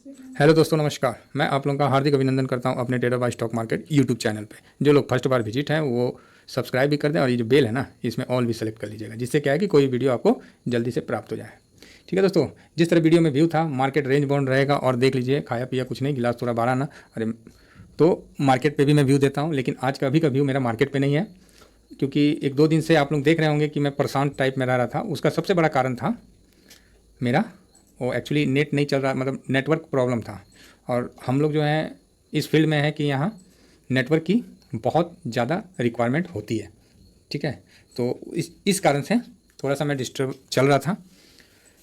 Hello दोस्तों, नमस्कार। मैं आप लोगों का हार्दिक अभिनंदन करता हूं अपने trader by stock market YouTube channel पे। जो लोग फर्स्ट बार विजिट हैं वो सब्सक्राइब भी कर दें और ये जो बेल है ना, इसमें ऑल भी सेलेक्ट कर लीजिएगा, जिससे क्या है कि कोई वीडियो आपको जल्दी से प्राप्त हो जाए। ठीक है दोस्तों, जिस तरह वीडियो में व्यू था, मार्केट रेंज बाउंड रहेगा और देख लीजिए, खाया पिया कुछ नहीं, गिलास थोड़ा बारह ना। अरे तो मार्केट पर भी मैं व्यू देता हूँ, लेकिन आज का अभी का व्यू मेरा मार्केट पर नहीं है, क्योंकि एक दो दिन से आप लोग देख रहे होंगे कि मैं परेशान टाइप में रह रहा था। उसका सबसे बड़ा कारण था मेरा वो एक्चुअली नेट नहीं चल रहा, मतलब नेटवर्क प्रॉब्लम था। और हम लोग जो हैं इस फील्ड में है कि यहाँ नेटवर्क की बहुत ज़्यादा रिक्वायरमेंट होती है। ठीक है, तो इस कारण से थोड़ा सा मैं डिस्टर्ब चल रहा था,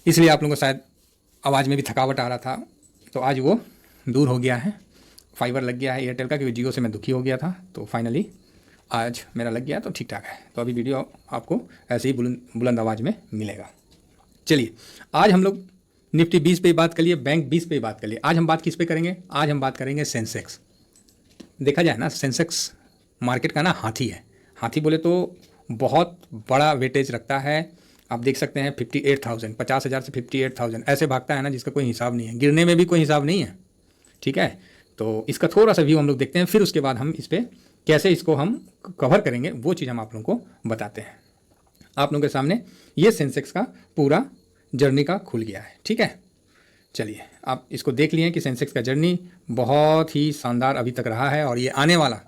इसलिए आप लोगों को शायद आवाज़ में भी थकावट आ रहा था। तो आज वो दूर हो गया है, फाइबर लग गया है एयरटेल का, क्योंकि जियो से मैं दुखी हो गया था। तो फाइनली आज मेरा लग गया, तो ठीक ठाक है। तो अभी वीडियो आपको ऐसे ही बुलंद आवाज़ में मिलेगा। चलिए, आज हम लोग निफ्टी 20 पे बात कर लिए, बैंक 20 पे बात कर लिए। आज हम बात किस पे करेंगे? आज हम बात करेंगे सेंसेक्स। देखा जाए ना, सेंसेक्स मार्केट का ना हाथी है। हाथी बोले तो बहुत बड़ा वेटेज रखता है। आप देख सकते हैं 58,000, 50,000 से 58,000 ऐसे भागता है ना, जिसका कोई हिसाब नहीं है, गिरने में भी कोई हिसाब नहीं है। ठीक है, तो इसका थोड़ा सा व्यू हम लोग देखते हैं, फिर उसके बाद हम इस पर कैसे इसको हम कवर करेंगे वो चीज़ हम आप लोगों को बताते हैं। आप लोगों के सामने ये सेंसेक्स का पूरा जर्नी का खुल गया है। ठीक है, चलिए आप इसको देख लिए कि सेंसेक्स का जर्नी बहुत ही शानदार अभी तक रहा है। और ये आने वाला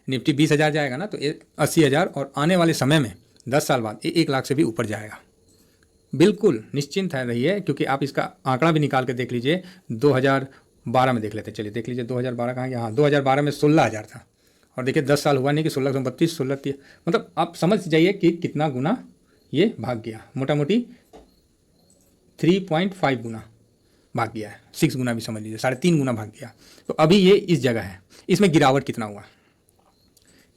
निफ्टी 20,000 जाएगा ना, तो 80,000, और आने वाले समय में 10 साल बाद ये 1 लाख से भी ऊपर जाएगा। बिल्कुल निश्चिंत है रहिए, क्योंकि आप इसका आंकड़ा भी निकाल के देख लीजिए। 2012 में देख लेते, चलिए देख लीजिए 2012 कहाँ गया। हाँ, 2012 में 16,000 था, और देखिए 10 साल हुआ नहीं कि 1632, 16, मतलब आप समझ जाइए कि कितना गुना ये भाग गया। मोटा मोटी 3.5 गुना भाग गया है, 6 गुना भी समझ लीजिए, 3.5 गुना भाग गया। तो अभी ये इस जगह है। इसमें गिरावट कितना हुआ,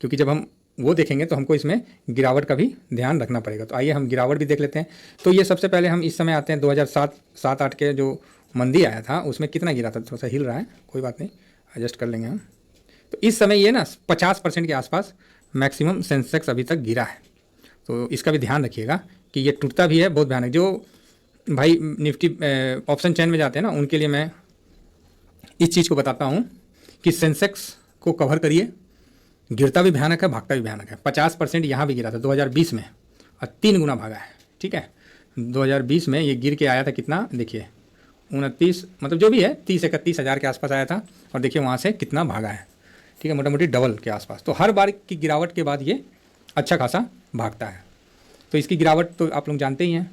क्योंकि जब हम वो देखेंगे तो हमको इसमें गिरावट का भी ध्यान रखना पड़ेगा। तो आइए हम गिरावट भी देख लेते हैं। तो ये सबसे पहले हम इस समय आते हैं 2007-8 के जो मंदी आया था, उसमें कितना गिरा था। थोड़ा सा हिल रहा है, कोई बात नहीं, एडजस्ट कर लेंगे हम। तो इस समय ये ना 50% के आसपास मैक्सिमम सेंसेक्स अभी तक गिरा है। तो इसका भी ध्यान रखिएगा कि ये टूटता भी है, बहुत भयानक। जो भाई निफ्टी ऑप्शन चैन में जाते हैं ना, उनके लिए मैं इस चीज़ को बताता हूँ कि सेंसेक्स को कवर करिए। गिरता भी भयानक है, भागता भी भयानक है। 50% यहाँ भी गिरा था 2020 में, और 3 गुना भागा है। ठीक है, 2020 में ये गिर के आया था कितना, देखिए 29, मतलब जो भी है 30-31 हज़ार के आसपास आया था, और देखिए वहाँ से कितना भागा है। ठीक है, मोटा मोटी डबल के आसपास। तो हर बार की गिरावट के बाद ये अच्छा खासा भागता है। तो इसकी गिरावट तो आप लोग जानते ही हैं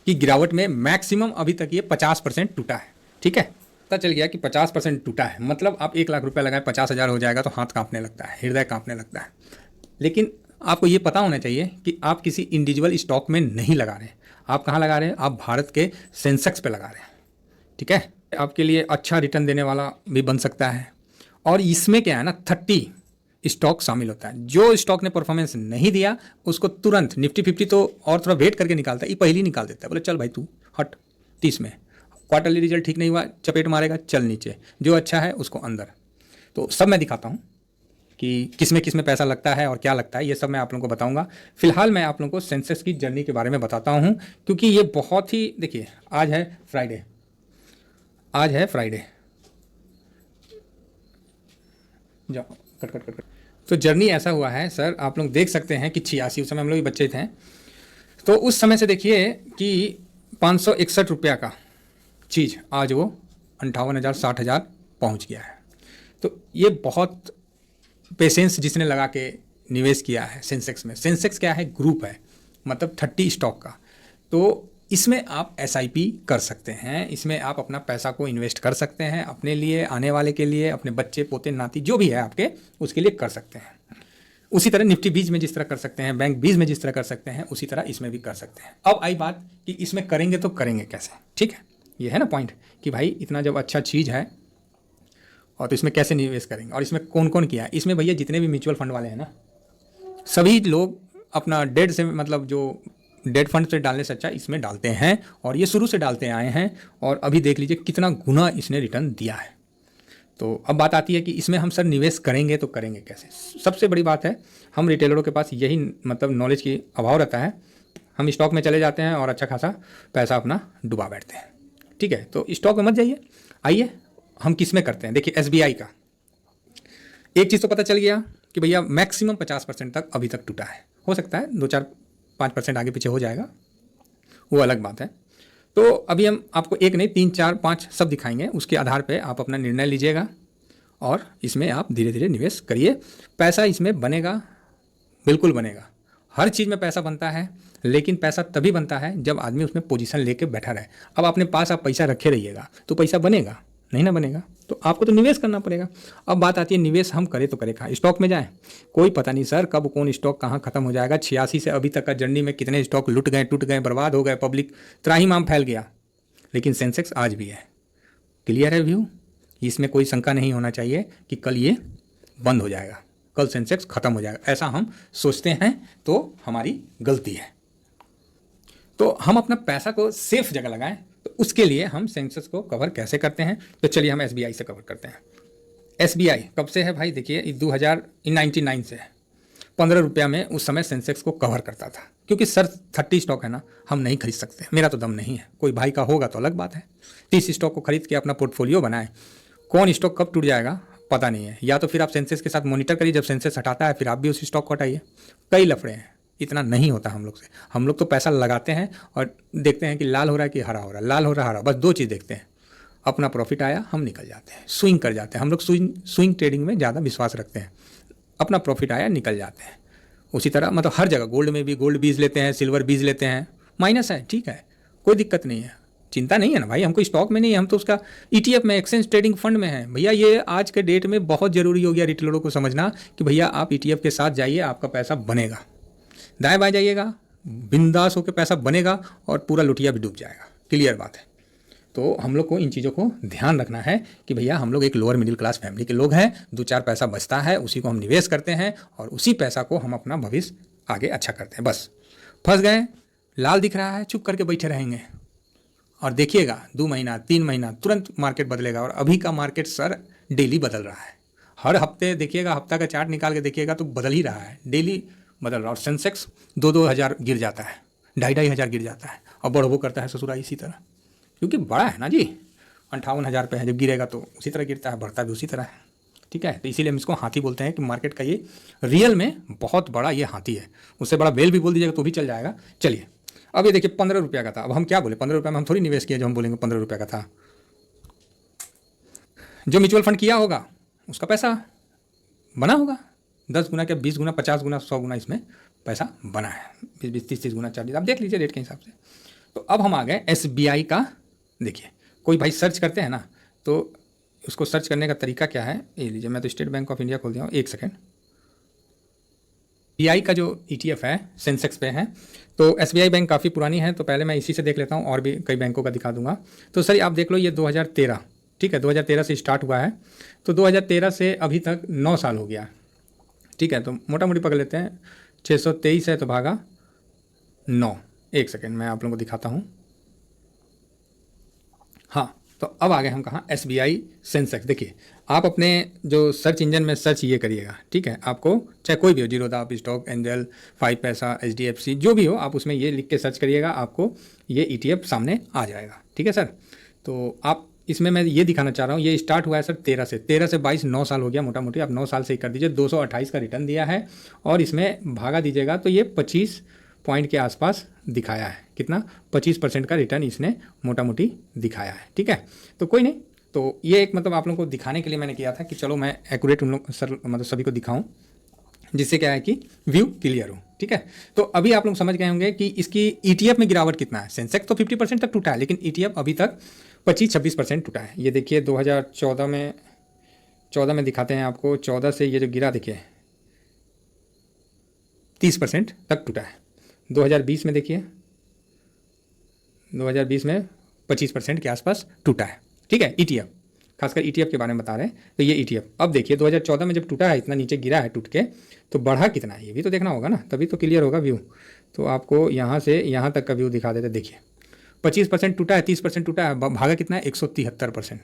कि गिरावट में मैक्सिमम अभी तक ये 50% टूटा है। ठीक है, पता चल गया कि 50% टूटा है, मतलब आप 1 लाख रुपया लगाए 50,000 हो जाएगा, तो हाथ कांपने लगता है, हृदय कांपने लगता है। लेकिन आपको ये पता होना चाहिए कि आप किसी इंडिविजुअल स्टॉक में नहीं लगा रहे हैं। आप कहाँ लगा रहे हैं? आप भारत के सेंसेक्स पे लगा रहे हैं। ठीक है, आपके लिए अच्छा रिटर्न देने वाला भी बन सकता है। और इसमें क्या है ना, 30 स्टॉक शामिल होता है। जो स्टॉक ने परफॉर्मेंस नहीं दिया उसको तुरंत निफ्टी 50 तो और थोड़ा वेट करके निकालता है, ये पहले ही निकाल देता है। बोले चल भाई तू हट 30 में, क्वार्टरली रिजल्ट ठीक नहीं हुआ, चपेट मारेगा, चल नीचे, जो अच्छा है उसको अंदर। तो सब मैं दिखाता हूँ कि किस में पैसा लगता है और क्या लगता है, ये सब मैं आप लोगों को बताऊंगा। फिलहाल मैं आप लोगों को सेंसेक्स की जर्नी के बारे में बताता हूँ, क्योंकि ये बहुत ही, देखिए आज है फ्राइडे, आज है फ्राइडे, जाओ कट कट कट कट। तो जर्नी ऐसा हुआ है सर, आप लोग देख सकते हैं कि 86, उस समय हम लोग भी बच्चे थे, तो उस समय से देखिए कि 561 रुपया का चीज़ आज वो 58,000 60,000 पहुँच गया है। तो ये बहुत पेशेंस जिसने लगा के निवेश किया है सेंसेक्स में। सेंसेक्स क्या है? ग्रुप है, मतलब 30 स्टॉक का। तो इसमें आप SIP कर सकते हैं, इसमें आप अपना पैसा को इन्वेस्ट कर सकते हैं, अपने लिए, आने वाले के लिए, अपने बच्चे पोते नाती जो भी है आपके, उसके लिए कर सकते हैं। उसी तरह निफ्टी 20 में जिस तरह कर सकते हैं, बैंक 20 में जिस तरह कर सकते हैं, उसी तरह इसमें भी कर सकते हैं। अब आई बात कि इसमें करेंगे तो करेंगे कैसे। ठीक है, ये है ना पॉइंट कि भाई इतना जब अच्छा चीज़ है और तो इसमें कैसे निवेश करेंगे, और इसमें कौन कौन किया है। इसमें भैया जितने भी म्यूचुअल फंड वाले हैं ना, सभी लोग अपना डेट से, मतलब जो डेट फंड से डालने से अच्छा इसमें डालते हैं, और ये शुरू से डालते आए हैं। और अभी देख लीजिए कितना गुना इसने रिटर्न दिया है। तो अब बात आती है कि इसमें हम सर निवेश करेंगे तो करेंगे कैसे। सबसे बड़ी बात है, हम रिटेलरों के पास यही मतलब नॉलेज की अभाव रहता है। हम स्टॉक में चले जाते हैं और अच्छा खासा पैसा अपना डुबा बैठते हैं। ठीक है, तो स्टॉक में मत जाइए, आइए हम किस में करते हैं, देखिए एसबीआई का एक चीज़ तो पता चल गया कि भैया मैक्सिमम 50% तक अभी तक टूटा है। हो सकता है 2-4-5% आगे पीछे हो जाएगा, वो अलग बात है। तो अभी हम आपको एक नहीं 3-4-5 सब दिखाएंगे, उसके आधार पे आप अपना निर्णय लीजिएगा और इसमें आप धीरे धीरे निवेश करिए। पैसा इसमें बनेगा, बिल्कुल बनेगा। हर चीज़ में पैसा बनता है, लेकिन पैसा तभी बनता है जब आदमी उसमें पोजीशन लेके बैठा रहे। अब अपने पास आप पैसा रखे रहिएगा तो पैसा बनेगा नहीं ना बनेगा, तो आपको तो निवेश करना पड़ेगा। अब बात आती है निवेश हम करें तो करें कहाँ, स्टॉक में जाएं? कोई पता नहीं सर कब कौन स्टॉक कहाँ खत्म हो जाएगा। 86 से अभी तक का जर्नी में कितने स्टॉक लुट गए, टूट गए, बर्बाद हो गए, पब्लिक त्राहिमाम फैल गया, लेकिन सेंसेक्स आज भी है। क्लियर है व्यू? इसमें कोई शंका नहीं होना चाहिए कि कल ये बंद हो जाएगा, कल सेंसेक्स खत्म हो जाएगा, ऐसा हम सोचते हैं तो हमारी गलती है। तो हम अपना पैसा को सेफ जगह लगाएं, तो उसके लिए हम सेंसेक्स को कवर कैसे करते हैं, तो चलिए हम एसबीआई से कवर करते हैं। एसबीआई कब से है भाई, देखिए 1999 से है। 15 रुपया में उस समय सेंसेक्स को कवर करता था, क्योंकि सर 30 स्टॉक है ना, हम नहीं खरीद सकते, मेरा तो दम नहीं है, कोई भाई का होगा तो अलग बात है। 30 स्टॉक को खरीद के अपना पोर्टफोलियो बनाए, कौन स्टॉक कब टूट जाएगा पता नहीं है। या तो फिर आप सेंसेक्स के साथ मॉनिटर करिए, जब सेंसेक्स हटाता है फिर आप भी उसी स्टॉक को हटाइए। कई लफड़े हैं, इतना नहीं होता हम लोग से। हम लोग तो पैसा लगाते हैं और देखते हैं कि लाल हो रहा है कि हरा हो रहा है, लाल हो रहा है हरा, बस 2 चीज़ देखते हैं। अपना प्रॉफिट आया हम निकल जाते हैं, स्विंग कर जाते हैं। हम लोग स्विंग ट्रेडिंग में ज़्यादा विश्वास रखते हैं, अपना प्रॉफिट आया निकल जाते हैं। उसी तरह मतलब हर जगह गोल्ड में भी गोल्ड बीज लेते हैं, सिल्वर बीज लेते हैं, माइनस है ठीक है, कोई दिक्कत नहीं है, चिंता नहीं है ना भाई। हमको स्टॉक में नहीं है, हम तो उसका ईटीएफ में, एक्सचेंज ट्रेडिंग फंड में है भैया। ये आज के डेट में बहुत ज़रूरी हो गया रिटेलरों को समझना कि भैया आप ईटीएफ के साथ जाइए, आपका पैसा बनेगा। दाएं बाएं जाइएगा, बिंदास होकर पैसा बनेगा और पूरा लुटिया भी डूब जाएगा। क्लियर बात है। तो हम लोग को इन चीज़ों को ध्यान रखना है कि भैया हम लोग एक लोअर मिडिल क्लास फैमिली के लोग हैं, 2-4 पैसा बचता है उसी को हम निवेश करते हैं और उसी पैसा को हम अपना भविष्य आगे अच्छा करते हैं। बस फंस गए, लाल दिख रहा है, चुप करके बैठे रहेंगे और देखिएगा 2 महीना 3 महीना तुरंत मार्केट बदलेगा। और अभी का मार्केट सर डेली बदल रहा है, हर हफ्ते देखिएगा, हफ्ता का चार्ट निकाल के देखिएगा तो बदल ही रहा है, डेली बदल रहा। और सेंसेक्स 2-2 हज़ार गिर जाता है, 2.5-2.5 हज़ार गिर जाता है और बढ़ो करता है ससुरा इसी तरह, क्योंकि बड़ा है ना जी, 58,000 पे है, जब गिरेगा तो उसी तरह गिरता है, बढ़ता भी उसी तरह है। ठीक है, तो इसीलिए हम इसको हाथी बोलते हैं कि मार्केट का ये रियल में बहुत बड़ा ये हाथी है। उससे बड़ा बेल भी बोल दीजिएगा तो भी चल जाएगा। चलिए अब ये देखिए 15 रुपया का था। अब हम क्या बोले, 15 रुपये में हम थोड़ी निवेश किया जो हम बोलेंगे 15 रुपये का था। जो म्यूचुअल फंड किया होगा उसका पैसा बना होगा 10 गुना क्या 20 गुना 50 गुना 100 गुना इसमें पैसा बना है, 20 30 गुना 40, आप देख लीजिए रेट के हिसाब से। तो अब हम आ गए एसबीआई का। देखिए कोई भाई सर्च करते हैं ना, तो उसको सर्च करने का तरीका क्या है, ये लीजिए, मैं तो स्टेट बैंक ऑफ इंडिया खोल दिया हूँ, एक सेकेंड। एसबीआई का जो ईटीएफ है सेंसेक्स पे है, तो एसबीआई बैंक काफ़ी पुरानी है, तो पहले मैं इसी से देख लेता हूँ, और भी कई बैंकों का दिखा दूंगा। तो सर आप देख लो, ये 2013, ठीक है, 2013 से स्टार्ट हुआ है, तो 2013 से अभी तक 9 साल हो गया। ठीक है, तो मोटा मोटी पकड़ लेते हैं, 623 है तो भागा 9। एक सेकेंड मैं आप लोगों को दिखाता हूँ। हाँ, तो अब आ गए हम कहाँ, एसबीआई सेंसेक्स। देखिए आप अपने जो सर्च इंजन में सर्च ये करिएगा, ठीक है, आपको चाहे कोई भी हो, जीरोधा स्टॉक, एंजल, 5 पैसा, एचडीएफसी, जो भी हो, आप उसमें ये लिख के सर्च करिएगा, आपको ये ईटीएफ सामने आ जाएगा। ठीक है सर, तो आप इसमें मैं ये दिखाना चाह रहा हूँ, ये स्टार्ट हुआ है सर 13 से 22 9 साल हो गया मोटा मोटी, आप 9 साल से ही कर दीजिए। 228 का रिटर्न दिया है और इसमें भागा दीजिएगा तो ये 25 पॉइंट के आसपास दिखाया है। कितना? 25% का रिटर्न इसने मोटा मोटी दिखाया है। ठीक है, तो कोई नहीं, तो ये एक मतलब आप लोगों को दिखाने के लिए मैंने किया था कि चलो मैं एक्यूरेट उन लोग सर मतलब सभी को दिखाऊं, जिससे क्या है कि व्यू क्लियर हो। ठीक है, तो अभी आप लोग समझ गए होंगे कि इसकी ईटीएफ में गिरावट कितना है। सेंसेक्स तो 50% तक टूटा है, लेकिन ईटीएफ अभी तक 25-26% टूटा है। ये देखिए 2014 में दिखाते हैं आपको, 14 से ये जो गिरा देखिए 30% तक टूटा है। 2020 में देखिए, 2020 में 25% के आसपास टूटा है। ठीक है, ईटीएफ, खासकर ईटीएफ के बारे में बता रहे हैं, तो ये ईटीएफ अब देखिए 2014 में जब टूटा है, इतना नीचे गिरा है टूट के, तो बढ़ा कितना है ये भी तो देखना होगा ना, तभी तो क्लियर होगा व्यू। तो आपको यहाँ से यहाँ तक का व्यू दिखा देते, देखिए 25% टूटा है, 30% टूटा है, भागा कितना है 173%।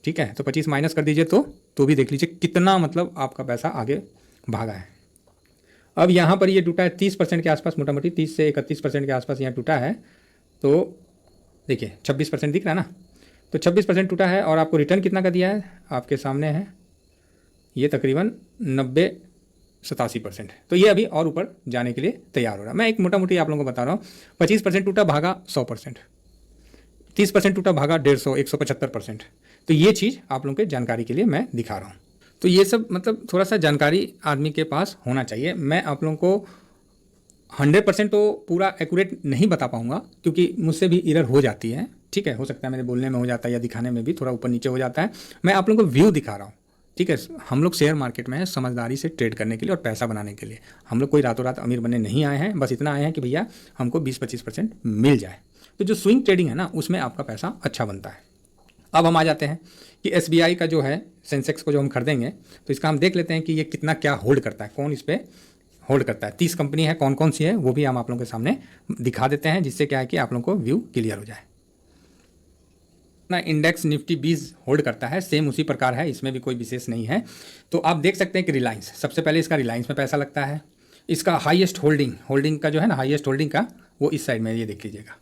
ठीक है, तो 25 माइनस कर दीजिए तो भी देख लीजिए कितना मतलब आपका पैसा आगे भागा है। अब यहाँ पर ये टूटा है 30% के आसपास, मोटा मोटी 30 से 31% के आसपास यहाँ टूटा है, तो देखिए 26% दिख रहा है ना, तो 26% टूटा है और आपको रिटर्न कितना का दिया है आपके सामने है, ये तकरीबन 90-87%। तो ये अभी और ऊपर जाने के लिए तैयार हो रहा है। मैं एक मोटा मोटी आप लोगों को बता रहा हूँ, 25% टूटा भागा 100%, 30% टूटा भागा 150, 175%। तो ये चीज़ आप लोगों के जानकारी के लिए मैं दिखा रहा हूँ। तो ये सब मतलब थोड़ा सा जानकारी आदमी के पास होना चाहिए। मैं आप लोगों को 100% तो पूरा एक्यूरेट नहीं बता पाऊंगा क्योंकि मुझसे भी एरर हो जाती है, ठीक है, हो सकता है मेरे बोलने में हो जाता है या दिखाने में भी थोड़ा ऊपर नीचे हो जाता है। मैं आप लोगों को व्यू दिखा रहा हूँ, ठीक है। हम लोग शेयर मार्केट में हैं समझदारी से ट्रेड करने के लिए और पैसा बनाने के लिए। हम लोग कोई रातों रात अमीर बनने नहीं आए हैं, बस इतना आए हैं कि भैया हमको 20-25% मिल जाए। तो जो स्विंग ट्रेडिंग है ना, उसमें आपका पैसा अच्छा बनता है। अब हम आ जाते हैं कि SBI का जो है सेंसेक्स को जो हम खरीदेंगे तो इसका हम देख लेते हैं कि ये कितना क्या होल्ड करता है, कौन इस पर होल्ड करता है। 30 कंपनी है, कौन कौन सी है वो भी हम आप लोगों के सामने दिखा देते हैं, जिससे क्या है कि आप लोगों को व्यू क्लियर हो जाए। ना इंडेक्स निफ्टी 20 होल्ड करता है, सेम उसी प्रकार है, इसमें भी कोई विशेष नहीं है। तो आप देख सकते हैं कि रिलायंस, सबसे पहले इसका रिलायंस में पैसा लगता है। इसका हाईएस्ट होल्डिंग का जो है ना, हाईएस्ट होल्डिंग का वो इस साइड में, ये देख लीजिएगा,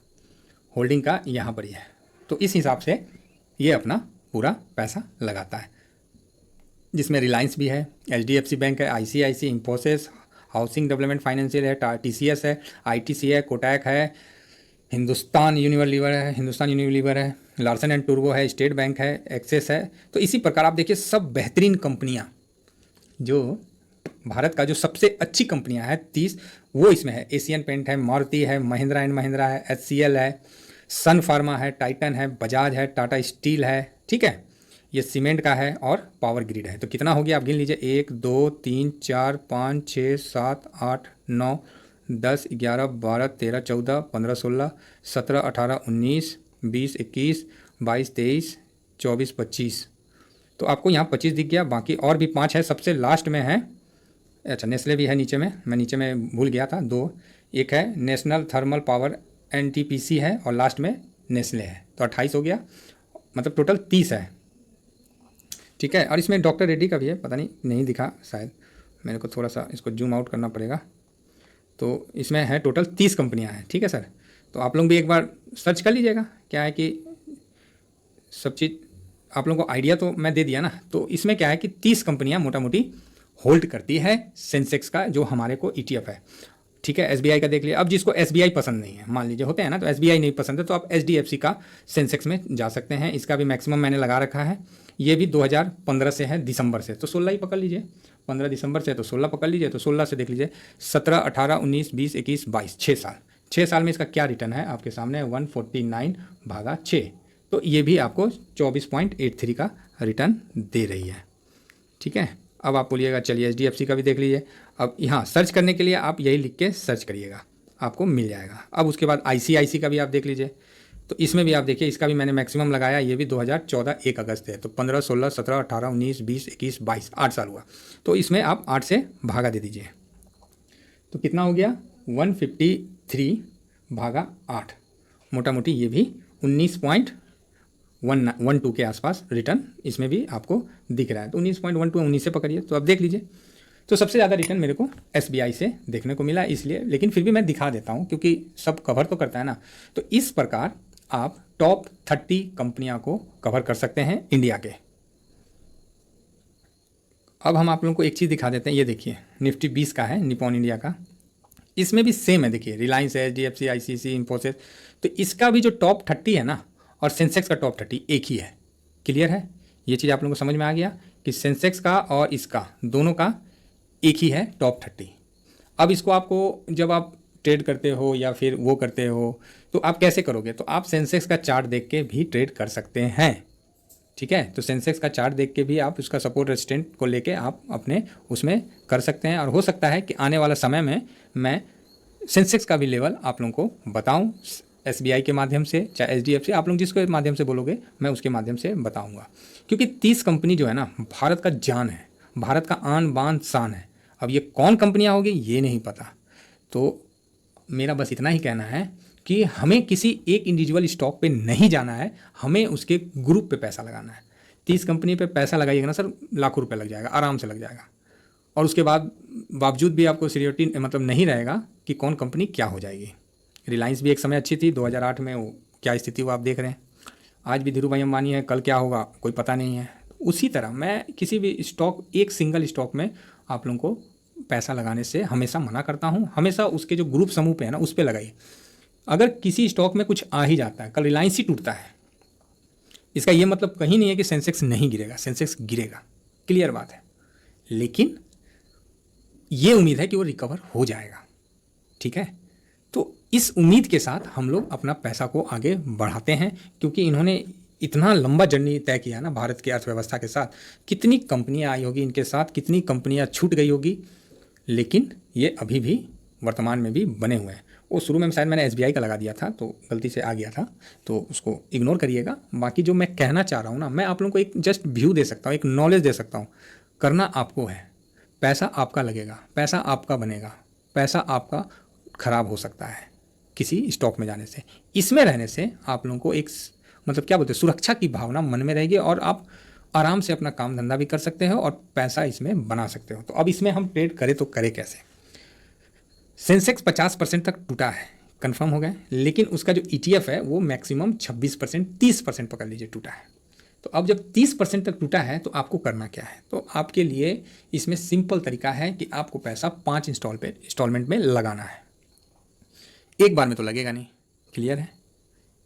होल्डिंग का यहाँ पर ही है। तो इस हिसाब से ये अपना पूरा पैसा लगाता है, जिसमें रिलायंस भी है, HDFC बैंक है, ICICI, Infosys, housing development financial है, TCS है, ITC है, कोटक है, हिंदुस्तान यूनिलीवर है, लार्सन एंड टूर्बो है, स्टेट बैंक है, एक्सेस है। तो इसी प्रकार आप देखिए सब बेहतरीन कंपनियां, जो भारत का जो सबसे अच्छी कंपनियां हैं 30, वो इसमें है। एशियन पेंट है, मारुति है, महिंद्रा एंड महिंद्रा है, HCL है, सन फार्मा है, टाइटन है, बजाज है, टाटा स्टील है, ठीक है, ये सीमेंट का है और पावर ग्रिड है। तो कितना हो गया आप गिन लीजिए, 1 2 3 4 5 6 7 8 9 10 11 12 13 14 15 16 17 18 19 20 21 22 23 24 25। तो आपको यहाँ 25 दिख गया, बाकी और भी 5 है, सबसे लास्ट में है, अच्छा नेस्ले भी है नीचे में, मैं नीचे में भूल गया था, 2, एक है नेशनल थर्मल पावर NTPC है और लास्ट में नेस्ले है। तो 28 हो गया, मतलब टोटल 30 है, ठीक है। और इसमें डॉक्टर रेड्डी का भी है, पता नहीं दिखा शायद, मेरे को थोड़ा सा इसको जूम आउट करना पड़ेगा। तो इसमें है टोटल 30 कंपनियां हैं, ठीक है सर। तो आप लोग भी एक बार सर्च कर लीजिएगा, क्या है कि सब चीज़ आप लोगों को आइडिया तो मैं दे दिया ना। तो इसमें क्या है कि 30 कंपनियां मोटा मोटी होल्ड करती है सेंसेक्स का, जो हमारे को ETF है, ठीक है। SBI का देख लिया। अब जिसको SBI पसंद नहीं है, मान लीजिए होते हैं ना, तो SBI नहीं पसंद है, तो आप HDFC का सेंसेक्स में जा सकते हैं। इसका भी मैक्सिमम मैंने लगा रखा है, ये भी 2015 से है, दिसंबर से, तो 16 ही पकड़ लीजिए, 15 दिसंबर से तो 16 पकड़ लीजिए। तो 16 से देख लीजिए 17 18 19 20 21 22, 6 साल में इसका क्या रिटर्न है आपके सामने, 149 भागा 6। तो ये भी आपको 24.83 का रिटर्न दे रही है, ठीक है। अब आप बोलिएगा चलिए HDFC का भी देख लीजिए। अब यहाँ सर्च करने के लिए आप यही लिख के सर्च करिएगा, आपको मिल जाएगा। अब उसके बाद ICICI का भी आप देख लीजिए। तो इसमें भी आप देखिए, इसका भी मैंने मैक्सिमम लगाया, ये भी 2014 1 अगस्त है। तो 15 16 17 18 19 20 21 22, 8 साल हुआ। तो इसमें आप 8 से भागा दे दीजिए, तो कितना हो गया, 153 भागा 8, मोटा मोटी ये भी 19.12 के आसपास रिटर्न इसमें भी आपको दिख रहा है। तो 19.12, 19 से पकड़िए। तो अब देख लीजिए, तो सबसे ज़्यादा रिटर्न मेरे को SBI से देखने को मिला, इसलिए, लेकिन फिर भी मैं दिखा देता हूँ क्योंकि सब कवर तो करता है ना। तो इस प्रकार आप टॉप 30 कंपनियां को कवर कर सकते हैं इंडिया के। अब हम आप लोगों को एक चीज़ दिखा देते हैं, ये देखिए निफ्टी 20 का है, निपॉन इंडिया का, इसमें भी सेम है, देखिए रिलायंस है, HDFC, ICICI, इंफोसिस। तो इसका भी जो टॉप 30 है ना, और सेंसेक्स का टॉप 30 एक ही है। क्लियर है, ये चीज़ आप लोगों को समझ में आ गया कि सेंसेक्स का और इसका दोनों का एक ही है टॉप 30। अब इसको आपको जब आप ट्रेड करते हो या फिर वो करते हो, तो आप कैसे करोगे, तो आप सेंसेक्स का चार्ट देख के भी ट्रेड कर सकते हैं, ठीक है। तो सेंसेक्स का चार्ट देख के भी आप उसका सपोर्ट रेजिस्टेंट को लेके आप अपने उसमें कर सकते हैं। और हो सकता है कि आने वाला समय में मैं सेंसेक्स का भी लेवल आप लोगों को बताऊं, SBI के माध्यम से, चाहे HDFC, आप लोग जिसके माध्यम से बोलोगे मैं उसके माध्यम से बताऊंगा। क्योंकि 30 कंपनी जो है ना, भारत का जान है, भारत का आन बान शान है। अब ये कौन कंपनियां होगी ये नहीं पता। तो मेरा बस इतना ही कहना है कि हमें किसी एक इंडिविजुअल स्टॉक पे नहीं जाना है, हमें उसके ग्रुप पे पैसा लगाना है। 30 कंपनी पे पैसा लगाइएगा ना सर, लाखों रुपए लग जाएगा, आराम से लग जाएगा। और उसके बावजूद भी आपको सिक्योरिटी मतलब नहीं रहेगा कि कौन कंपनी क्या हो जाएगी। रिलायंस भी एक समय अच्छी थी, 2008 में वो क्या स्थिति हुआ आप देख रहे हैं। आज भी धीरू भाई अंबानी है, कल क्या होगा कोई पता नहीं है। उसी तरह मैं किसी भी स्टॉक, एक सिंगल स्टॉक में आप लोगों को पैसा लगाने से हमेशा मना करता हूँ। हमेशा उसके जो ग्रुप समूह पे है ना, उस पर लगाइए। अगर किसी स्टॉक में कुछ आ ही जाता है, कल रिलायंस ही टूटता है, इसका ये मतलब कहीं नहीं है कि सेंसेक्स नहीं गिरेगा, सेंसेक्स गिरेगा, क्लियर बात है। लेकिन ये उम्मीद है कि वो रिकवर हो जाएगा, ठीक है। तो इस उम्मीद के साथ हम लोग अपना पैसा को आगे बढ़ाते हैं, क्योंकि इन्होंने इतना लंबा जर्नी तय किया ना भारत की अर्थव्यवस्था के साथ। कितनी कंपनियां आई होगी इनके साथ, कितनी कंपनियां छूट गई होगी, लेकिन ये अभी भी वर्तमान में भी बने हुए हैं। वो शुरू में शायद मैंने SBI का लगा दिया था, तो गलती से आ गया था, तो उसको इग्नोर करिएगा। बाकी जो मैं कहना चाह रहा हूँ ना, मैं आप लोगों को एक जस्ट व्यू दे सकता हूँ, एक नॉलेज दे सकता हूँ। करना आपको है, पैसा आपका लगेगा, पैसा आपका बनेगा, पैसा आपका खराब हो सकता है किसी स्टॉक में जाने से। इसमें रहने से आप लोगों को एक मतलब क्या बोलते हैं, सुरक्षा की भावना मन में रहेगी, और आप आराम से अपना काम धंधा भी कर सकते हो और पैसा इसमें बना सकते हो। तो अब इसमें हम ट्रेड करें तो करें कैसे। सेंसेक्स 50% तक टूटा है, कंफर्म हो गया, लेकिन उसका जो ETF है वो मैक्सिमम 26%, 30% पकड़ लीजिए टूटा है। तो अब जब 30% तक टूटा है तो आपको करना क्या है। तो आपके लिए इसमें सिंपल तरीका है कि आपको पैसा 5 इंस्टॉलमेंट में लगाना है। एक बार में तो लगेगा नहीं, क्लियर है,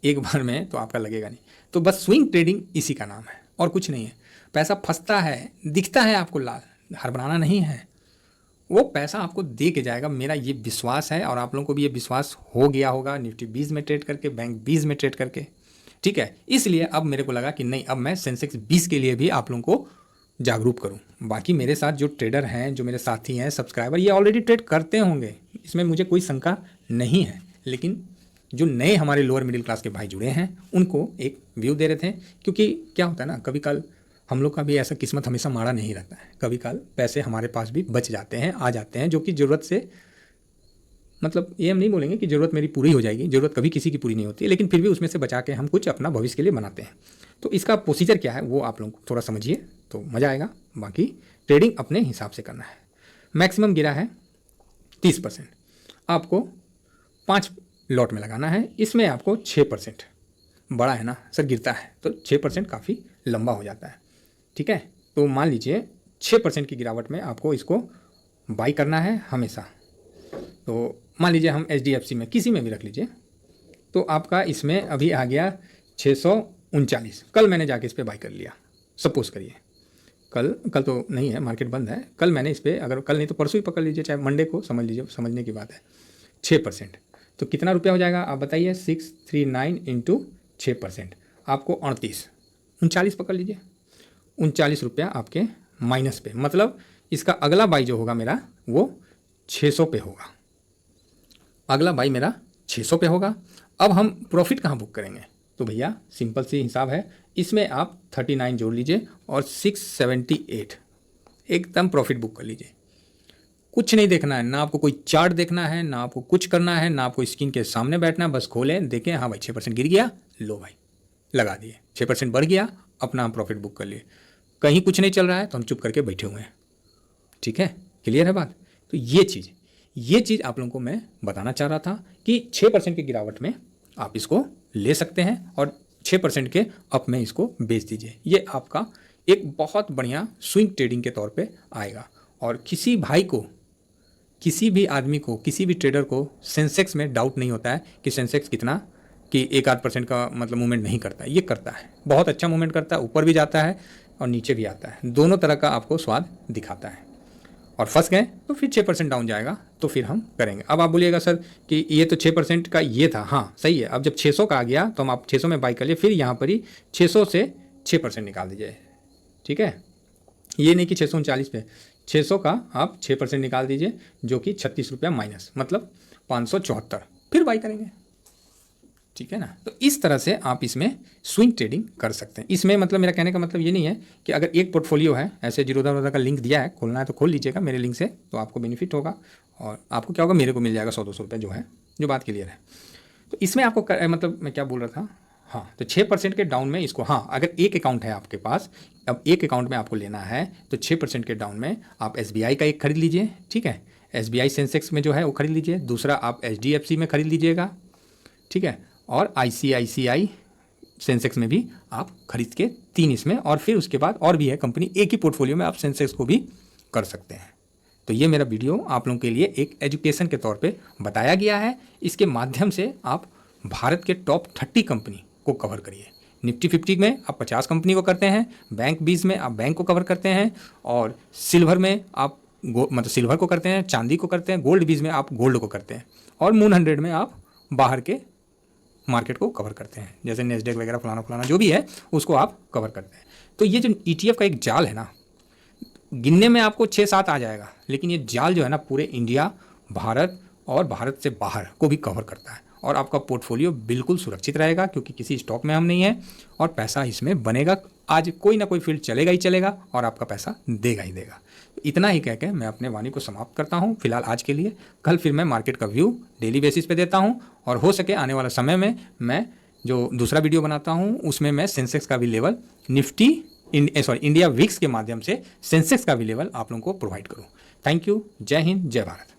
एक बार में तो आपका लगेगा नहीं। तो बस स्विंग ट्रेडिंग इसी का नाम है और कुछ नहीं है। पैसा फंसता है, दिखता है आपको लाल, हड़बड़ाना नहीं है, वो पैसा आपको दे के जाएगा, मेरा ये विश्वास है। और आप लोगों को भी ये विश्वास हो गया होगा निफ्टी 20 में ट्रेड करके, बैंक 20 में ट्रेड करके, ठीक है। इसलिए अब मेरे को लगा कि नहीं, अब मैं सेंसेक्स 20 के लिए भी आप लोगों को जागरूक करूं। बाकी मेरे साथ जो ट्रेडर हैं, जो मेरे साथी हैं, सब्सक्राइबर, ये ऑलरेडी ट्रेड करते होंगे, इसमें मुझे कोई शंका नहीं है। लेकिन जो नए हमारे लोअर मिडिल क्लास के भाई जुड़े हैं, उनको एक व्यू दे रहे थे। क्योंकि क्या होता है ना, कभी कल हम लोग का भी ऐसा किस्मत हमेशा माड़ा नहीं रहता है, कभी कल पैसे हमारे पास भी बच जाते हैं, आ जाते हैं, जो कि ज़रूरत से, मतलब ये हम नहीं बोलेंगे कि ज़रूरत मेरी पूरी हो जाएगी, ज़रूरत कभी किसी की पूरी नहीं होती, लेकिन फिर भी उसमें से बचा के हम कुछ अपना भविष्य के लिए बनाते हैं। तो इसका प्रोसीजर क्या है वो आप लोग थोड़ा समझिए तो मज़ा आएगा। बाकी ट्रेडिंग अपने हिसाब से करना है। मैक्सिमम गिरा है 30%, आपको 5 लॉट में लगाना है। इसमें आपको 6%, बड़ा है ना सर, गिरता है तो 6% काफ़ी लंबा हो जाता है, ठीक है। तो मान लीजिए 6% की गिरावट में आपको इसको बाई करना है हमेशा। तो मान लीजिए हम HDFC में किसी में भी रख लीजिए, तो आपका इसमें अभी आ गया 639। कल मैंने जाके इस पर बाई कर लिया, सपोज करिए, कल तो नहीं है, मार्केट बंद है, कल मैंने इस पर, अगर कल नहीं तो परसों ही पकड़ लीजिए, चाहे मंडे को, समझ लीजिए, समझने की बात है। 6% तो कितना रुपया हो जाएगा आप बताइए। 639 इंटू 6%, आपको 39 पकड़ लीजिए, 39 रुपया आपके माइनस पे। मतलब इसका अगला बाई जो होगा मेरा वो 600 पे होगा, अगला बाई मेरा 600 पे होगा। अब हम प्रॉफिट कहाँ बुक करेंगे, तो भैया सिंपल सी हिसाब है, इसमें आप 39 जोड़ लीजिए और 678 एकदम प्रॉफिट बुक कर लीजिए। कुछ नहीं देखना है, ना आपको कोई चार्ट देखना है, ना आपको कुछ करना है, ना आपको स्क्रीन के सामने बैठना है, बस खोलें, देखें, हाँ भाई 6% गिर गया, लो भाई लगा दिए, 6% बढ़ गया, अपना हम प्रॉफिट बुक कर लिए। कहीं कुछ नहीं चल रहा है तो हम चुप करके बैठे हुए हैं, ठीक है, क्लियर है बात। तो ये चीज़ आप लोगों को मैं बताना चाह रहा था कि 6% की गिरावट में आप इसको ले सकते हैं और 6% के अप में इसको बेच दीजिए। ये आपका एक बहुत बढ़िया स्विंग ट्रेडिंग के तौर पे आएगा। और किसी भाई को, किसी भी आदमी को, किसी भी ट्रेडर को सेंसेक्स में डाउट नहीं होता है कि सेंसेक्स कितना, कि 1-8% का मतलब मूवमेंट नहीं करता है। ये करता है, बहुत अच्छा मूवमेंट करता है, ऊपर भी जाता है और नीचे भी आता है, दोनों तरह का आपको स्वाद दिखाता है। और फंस गए तो फिर 6% डाउन जाएगा तो फिर हम करेंगे। अब आप बोलिएगा सर कि ये तो 6% का ये था, हाँ सही है। अब जब 600 का आ गया तो हम आप 600 में बाई कर लिए, फिर यहाँ पर ही 600 से 6% निकाल दीजिए, ठीक है। ये नहीं कि 639 पे, 600 का आप 6% निकाल दीजिए, जो कि 36 रुपया माइनस, मतलब 574, फिर बाई करेंगे, ठीक है ना। तो इस तरह से आप इसमें स्विंग ट्रेडिंग कर सकते हैं। इसमें मतलब मेरा कहने का मतलब ये नहीं है कि अगर एक पोर्टफोलियो है, ऐसे जीरोधा का लिंक दिया है, खोलना है तो खोल लीजिएगा मेरे लिंक से, तो आपको बेनिफिट होगा और आपको क्या होगा, मेरे को मिल जाएगा 100-200 रुपये, जो है, जो बात क्लियर है। तो इसमें आपको मतलब मैं क्या बोल रहा था, हाँ, तो 6% के डाउन में इसको, हाँ, अगर एक अकाउंट है आपके पास, अब एक अकाउंट में आपको लेना है तो 6% के डाउन में आप SBI का एक खरीद लीजिए, ठीक है, SBI सेंसेक्स में जो है वो खरीद लीजिए। दूसरा आप HDFC में खरीद लीजिएगा, ठीक है, और ICICI सेंसेक्स में भी आप खरीद के 3 इसमें, और फिर उसके बाद और भी है कंपनी, एक ही पोर्टफोलियो में आप सेंसेक्स को भी कर सकते हैं। तो ये मेरा वीडियो आप लोगों के लिए एक एजुकेशन के तौर पे बताया गया है। इसके माध्यम से आप भारत के टॉप 30 कंपनी को कवर करिए। निफ्टी 50 में आप 50 कंपनी को करते हैं, बैंक 20 में आप बैंक को कवर करते हैं, और सिल्वर में आप मतलब सिल्वर को करते हैं, चांदी को करते हैं, गोल्ड 20 में आप गोल्ड को करते हैं, और मून 100 में आप बाहर के मार्केट को कवर करते हैं, जैसे नेस्डेक वगैरह फलाना जो भी है उसको आप कवर करते हैं। तो ये जो ETF का एक जाल है ना, गिनने में आपको 6-7 आ जाएगा, लेकिन ये जाल जो है ना पूरे इंडिया, भारत और भारत से बाहर को भी कवर करता है, और आपका पोर्टफोलियो बिल्कुल सुरक्षित रहेगा, क्योंकि किसी स्टॉक में हम नहीं है, और पैसा इसमें बनेगा। आज कोई ना कोई फील्ड चलेगा ही चलेगा, और आपका पैसा देगा ही देगा। इतना ही कह के मैं अपने वाणी को समाप्त करता हूँ फिलहाल आज के लिए। कल फिर मैं मार्केट का व्यू डेली बेसिस पे देता हूँ, और हो सके आने वाला समय में मैं जो दूसरा वीडियो बनाता हूँ उसमें मैं सेंसेक्स का भी लेवल, निफ्टी इंडिया विक्स के माध्यम से सेंसेक्स का भी लेवल आप लोगों को प्रोवाइड करूँ। Thank you. जय हिंद, जय भारत।